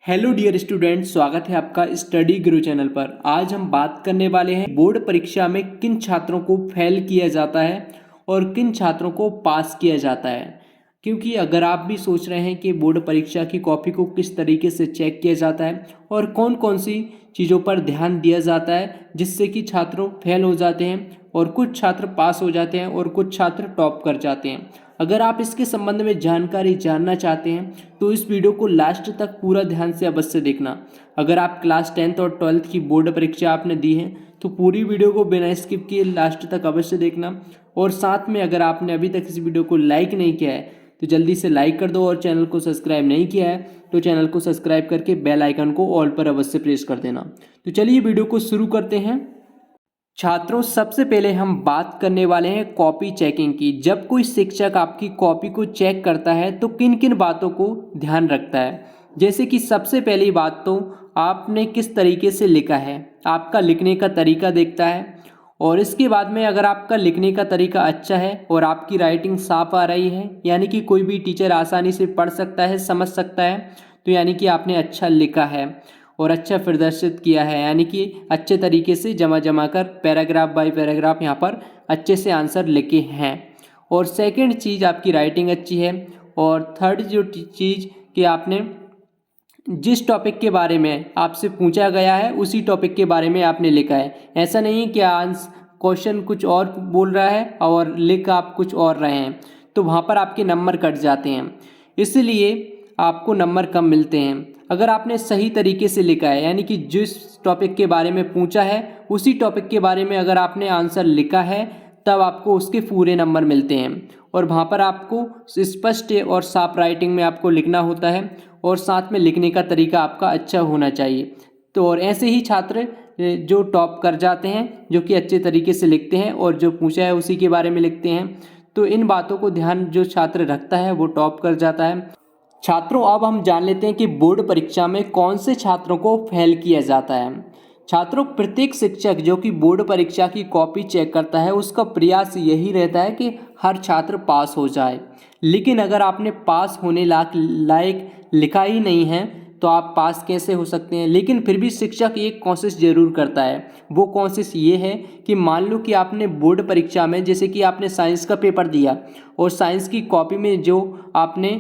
Hello dear student, स्वागत है आपका स्टडी गुरु चैनल पर। आज हम बात करने वाले हैं बोर्ड परीक्षा में किन छात्रों को फेल किया जाता है और किन छात्रों को पास किया जाता है। क्योंकि अगर आप भी सोच रहे हैं कि बोर्ड परीक्षा की कॉपी को किस तरीके से चेक किया जाता है और कौन कौन सी चीज़ों पर ध्यान दिया जाता है जिससे कि छात्रों फेल हो जाते हैं और कुछ छात्र पास हो जाते हैं और कुछ छात्र टॉप कर जाते हैं, अगर आप इसके संबंध में जानकारी जानना चाहते हैं तो इस वीडियो को लास्ट तक पूरा ध्यान से अवश्य देखना। अगर आप क्लास 10th और 12th की बोर्ड परीक्षा आपने दी है तो पूरी वीडियो को बिना स्किप किए लास्ट तक अवश्य देखना। और साथ में अगर आपने अभी तक इस वीडियो को लाइक नहीं किया है तो जल्दी से लाइक कर दो, और चैनल को सब्सक्राइब नहीं किया है तो चैनल को सब्सक्राइब करके बेल आइकन को ऑल पर अवश्य प्रेस कर देना। तो चलिए वीडियो को शुरू करते हैं। छात्रों, सबसे पहले हम बात करने वाले हैं कॉपी चेकिंग की। जब कोई शिक्षक आपकी कॉपी को चेक करता है तो किन किन बातों को ध्यान रखता है। जैसे कि सबसे पहली बात तो आपने किस तरीके से लिखा है, आपका लिखने का तरीका देखता है। और इसके बाद में अगर आपका लिखने का तरीका अच्छा है और आपकी राइटिंग साफ आ रही है, यानी कि कोई भी टीचर आसानी से पढ़ सकता है, समझ सकता है, तो यानी कि आपने अच्छा लिखा है और अच्छा प्रदर्शित किया है, यानी कि अच्छे तरीके से जमा कर पैराग्राफ बाय पैराग्राफ यहाँ पर अच्छे से आंसर लिखे हैं। और सेकंड चीज़ आपकी राइटिंग अच्छी है। और थर्ड जो चीज़ कि आपने जिस टॉपिक के बारे में आपसे पूछा गया है उसी टॉपिक के बारे में आपने लिखा है। ऐसा नहीं कि क्वेश्चन कुछ और बोल रहा है और लिख आप कुछ और रहे हैं, तो वहाँ पर आपके नंबर कट जाते हैं, इसलिए आपको नंबर कम मिलते हैं। अगर आपने सही तरीके से लिखा है, यानी कि जिस टॉपिक के बारे में पूछा है उसी टॉपिक के बारे में अगर आपने आंसर लिखा है तब आपको उसके पूरे नंबर मिलते हैं। और वहाँ पर आपको स्पष्ट और साफ राइटिंग में आपको लिखना होता है और साथ में लिखने का तरीका आपका अच्छा होना चाहिए। तो और ऐसे ही छात्र जो टॉप कर जाते हैं, जो कि अच्छे तरीके से लिखते हैं और जो पूछा है उसी के बारे में लिखते हैं। तो इन बातों को ध्यान जो छात्र रखता है वो टॉप कर जाता है। छात्रों, अब हम जान लेते हैं कि बोर्ड परीक्षा में कौन से छात्रों को फेल किया जाता है। छात्रों, प्रत्येक शिक्षक जो कि बोर्ड परीक्षा की कॉपी चेक करता है उसका प्रयास यही रहता है कि हर छात्र पास हो जाए। लेकिन अगर आपने पास होने लायक लिखा ही नहीं है तो आप पास कैसे हो सकते हैं। लेकिन फिर भी शिक्षक एक कोशिश जरूर करता है। वो कोशिश ये है कि मान लो कि आपने बोर्ड परीक्षा में, जैसे कि आपने साइंस का पेपर दिया और साइंस की कॉपी में जो आपने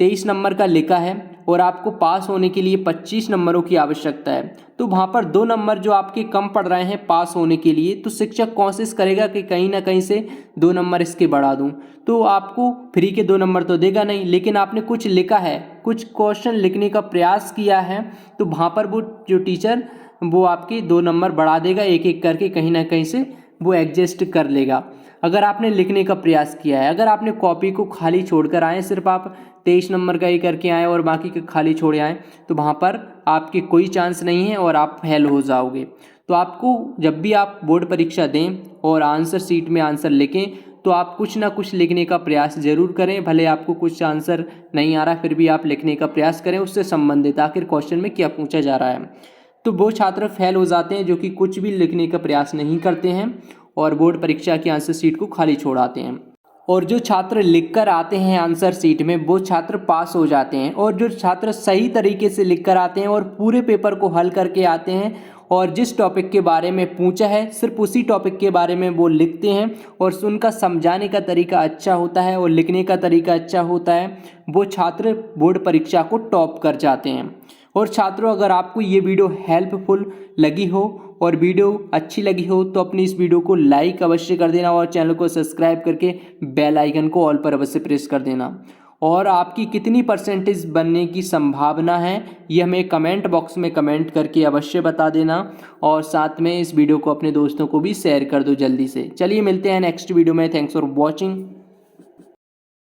23 नंबर का लिखा है और आपको पास होने के लिए 25 नंबरों की आवश्यकता है, तो वहाँ पर 2 नंबर जो आपके कम पड़ रहे हैं पास होने के लिए, तो शिक्षक कोशिश करेगा कि कहीं ना कहीं से 2 नंबर इसके बढ़ा दूँ। तो आपको फ्री के 2 नंबर तो देगा नहीं, लेकिन आपने कुछ लिखा है, कुछ क्वेश्चन लिखने का प्रयास किया है, तो वहाँ पर वो जो टीचर वो आपके 2 नंबर बढ़ा देगा, एक एक करके कहीं ना कहीं से वो एडजस्ट कर लेगा। अगर आपने लिखने का प्रयास किया है, अगर आपने कॉपी को खाली छोड़कर आए, सिर्फ आप 23 नंबर का ही करके आए और बाकी के खाली छोड़े आए, तो वहाँ पर आपके कोई चांस नहीं है और आप फेल हो जाओगे। तो आपको जब भी आप बोर्ड परीक्षा दें और आंसर शीट में आंसर लिखें तो आप कुछ ना कुछ लिखने का प्रयास जरूर करें। भले आपको कुछ आंसर नहीं आ रहा फिर भी आप लिखने का प्रयास करें उससे संबंधित, आखिर क्वेश्चन में क्या पूछा जा रहा है। तो वो छात्र फेल हो जाते हैं जो कि कुछ भी लिखने का प्रयास नहीं करते हैं और बोर्ड परीक्षा की आंसर शीट को खाली छोड़ाते हैं। और जो छात्र लिखकर आते हैं आंसर शीट में वो छात्र पास हो जाते हैं। और जो छात्र सही तरीके से लिखकर आते हैं और पूरे पेपर को हल करके आते हैं और जिस टॉपिक के बारे में पूछा है सिर्फ उसी टॉपिक के बारे में वो लिखते हैं और उनका समझाने का तरीका अच्छा होता है और लिखने का तरीका अच्छा होता है, वो छात्र बोर्ड परीक्षा को टॉप कर जाते हैं। और छात्रों, अगर आपको ये वीडियो हेल्पफुल लगी हो और वीडियो अच्छी लगी हो तो अपनी इस वीडियो को लाइक अवश्य कर देना और चैनल को सब्सक्राइब करके बेल आइकन को ऑल पर अवश्य प्रेस कर देना। और आपकी कितनी परसेंटेज बनने की संभावना है ये हमें कमेंट बॉक्स में कमेंट करके अवश्य बता देना। और साथ में इस वीडियो को अपने दोस्तों को भी शेयर कर दो जल्दी से। चलिए मिलते हैं नेक्स्ट वीडियो में। Thanks for watching.